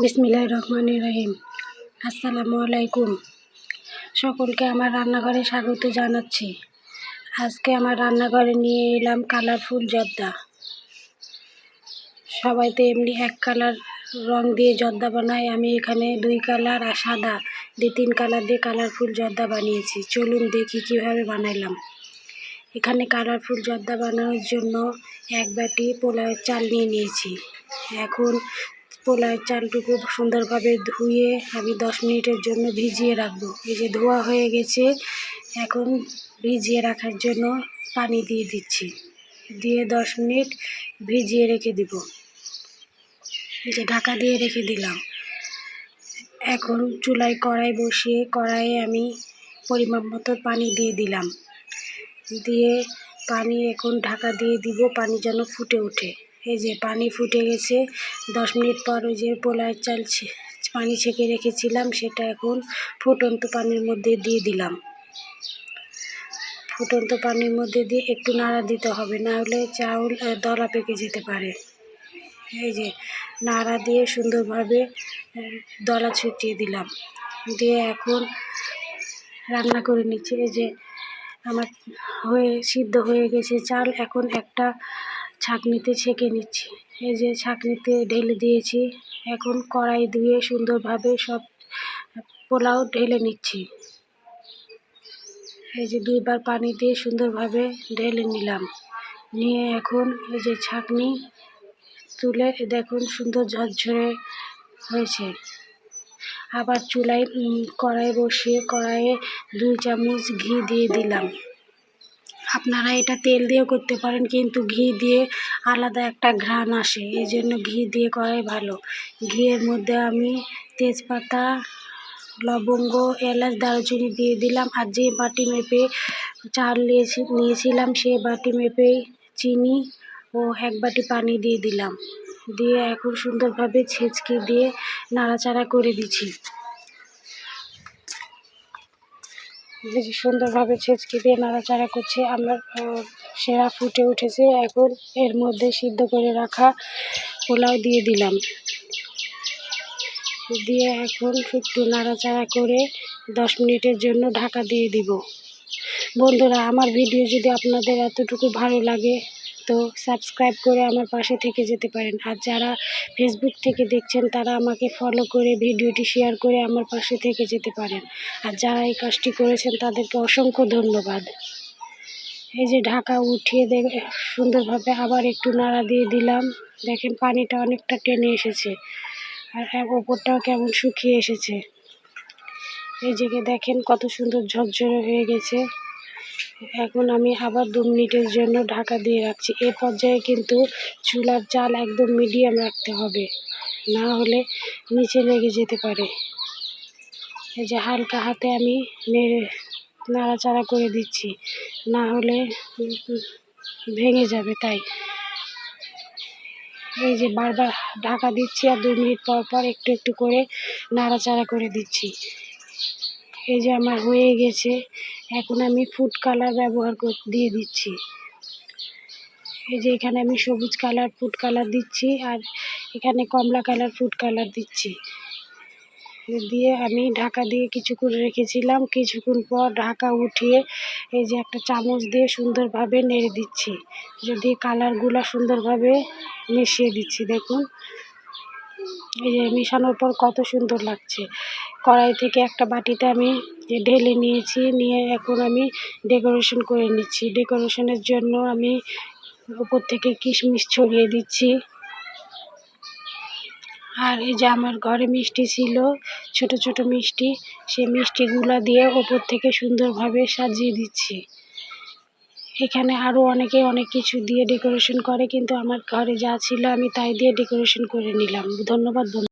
বিসমিল্লাহির রহমানির রহিম। আসসালামু আলাইকুম। সকলকে আমার রান্নাঘরে স্বাগত জানাচ্ছি। আজকে আমার রান্নাঘরে নিয়ে এলাম কালারফুল জর্দা। সবাই তো এমনি এক কালার রং দিয়ে জর্দা বানায়, আমি এখানে 2 কালার আর সাদা দিয়ে 3 কালার দিয়ে কালারফুল জর্দা বানিয়েছি। চলুন দেখি কিভাবে বানাইলাম। এখানে কালারফুল জর্দা বানানোর জন্য 1 বাটি পোলাওয়ের চাল নিয়ে নিয়েছি। এখন পোলাওয়ের চালটুকু সুন্দরভাবে ধুয়ে আমি 10 মিনিটের জন্য ভিজিয়ে রাখবো। এই যে ধোয়া হয়ে গেছে, এখন ভিজিয়ে রাখার জন্য পানি দিয়ে দিচ্ছি, দিয়ে 10 মিনিট ভিজিয়ে রেখে দিব। এই যে ঢাকা দিয়ে রেখে দিলাম। এখন চুলায় কড়াই বসিয়ে কড়াইয়ে আমি পরিমাণ মতো পানি দিয়ে দিলাম, দিয়ে পানি এখন ঢাকা দিয়ে দিব, পানি যেন ফুটে ওঠে। এই যে পানি ফুটে গেছে। 10 মিনিট পর ওই যে পোলাওয়ের চাল পানি ছেঁকে রেখেছিলাম সেটা এখন ফুটন্ত পানির মধ্যে দিয়ে দিলাম। ফুটন্ত পানির মধ্যে দিয়ে একটু নাড়া দিতে হবে, না হলে চাউল দলা পেকে যেতে পারে। এই যে নাড়া দিয়ে সুন্দরভাবে দলা ছিটিয়ে দিলাম, দিয়ে এখন রান্না করে নিচ্ছি। এই যে আমার সিদ্ধ হয়ে গেছে চাল, এখন একটা ছাঁকনিতে ছেঁকে নিচ্ছি। এই যে ছাঁকনিতে ঢেলে দিয়েছি। এখন কড়াই ধুয়ে সুন্দরভাবে সব পোলাও ঢেলে নিচ্ছি। এই যে 2 বার পানি দিয়ে সুন্দরভাবে ঢেলে নিলাম, নিয়ে এখন এই যে ছাঁকনি তুলে দেখুন সুন্দর ঝরঝরে হয়েছে। আবার চুলায় কড়াই বসিয়ে কড়াইয়ে 2 চামচ ঘি দিয়ে দিলাম। আপনারা এটা তেল দিয়েও করতে পারেন, কিন্তু ঘি দিয়ে আলাদা একটা ঘ্রাণ আসে, এই জন্য ঘি দিয়ে করাই ভালো। ঘিয়ের মধ্যে আমি তেজপাতা, লবঙ্গ, এলাচ, দারুচিনি দিয়ে দিলাম। আর যে বাটি মেপে চাল নিয়েছিলাম সেই বাটি মেপেই চিনি ও 1 বাটি পানি দিয়ে দিলাম, দিয়ে এখন সুন্দরভাবে ছেঁচকে দিয়ে নাড়াচাড়া করে দিচ্ছি। সুন্দরভাবে ছেঁচকে দিয়ে নাড়াচাড়া করছে। আমার সেরা ফুটে উঠেছে। এখন এর মধ্যে সিদ্ধ করে রাখা পোলাও দিয়ে দিলাম, দিয়ে এখন একটু নাড়াচাড়া করে 10 মিনিটের জন্য ঢাকা দিয়ে দিব। বন্ধুরা, আমার ভিডিও যদি আপনাদের এতটুকু ভালো লাগে তো সাবস্ক্রাইব করে আমার পাশে থেকে যেতে পারেন। আর যারা ফেসবুক থেকে দেখছেন তারা আমাকে ফলো করে ভিডিওটি শেয়ার করে আমার পাশে থেকে যেতে পারেন। আর যারা এই কাজটি করেছেন তাদেরকে অসংখ্য ধন্যবাদ। এই যে ঢাকা উঠিয়ে সুন্দরভাবে আবার একটু নাড়া দিয়ে দিলাম। দেখেন পানিটা অনেকটা টেনে এসেছে আর ওপরটাও কেমন শুকিয়ে এসেছে। এই যে দেখেন কত সুন্দর ঝরঝরে হয়ে গেছে। এখন আমি আবার 2 মিনিটের জন্য ঢাকা দিয়ে রাখছি। এ পর্যায়ে কিন্তু চুলার জাল একদম মিডিয়াম রাখতে হবে, না হলে নিচে লেগে যেতে পারে। এই যে হালকা হাতে আমি নাড়াচাড়া করে দিচ্ছি, না হলে ভেঙে যাবে। তাই এই যে বারবার ঢাকা দিচ্ছি আর 2 মিনিট পর পর একটু একটু করে নাড়াচাড়া করে দিচ্ছি। এই যে আমার হয়ে গেছে। এখন আমি ফুড কালার দিয়ে দিচ্ছি। এই যে এখানে আমি সবুজ কালার ফুড কালার দিচ্ছি, আর এখানে কমলা কালার ফুড কালার দিচ্ছি। দিয়ে আমি ঢাকা দিয়ে কিছুক্ষণ রেখেছিলাম। কিছুক্ষণ পর ঢাকা উঠিয়ে এই যে একটা চামচ দিয়ে সুন্দরভাবে নেড়ে দিচ্ছি, যদি কালারগুলো সুন্দরভাবে মিশিয়ে দিচ্ছি। দেখুন এই যে মেশানোর পর কত সুন্দর লাগছে। কড়াই থেকে একটা বাটিতে আমি ঢেলে নিয়েছি, নিয়ে এখন আমি ডেকোরেশন করে নিচ্ছি। ডেকোরেশনের জন্য আমি উপর থেকে কিশমিশ ছড়িয়ে দিচ্ছি। আর এই যে আমার ঘরে মিষ্টি ছিল, ছোট ছোট মিষ্টি, সেই মিষ্টিগুলো দিয়ে ওপর থেকে সুন্দরভাবে সাজিয়ে দিচ্ছি। এখানে আরও অনেকে অনেক কিছু দিয়ে ডেকোরেশন করে, কিন্তু আমার ঘরে যা ছিল আমি তাই দিয়ে ডেকোরেশন করে নিলাম। ধন্যবাদ বন্ধুরা।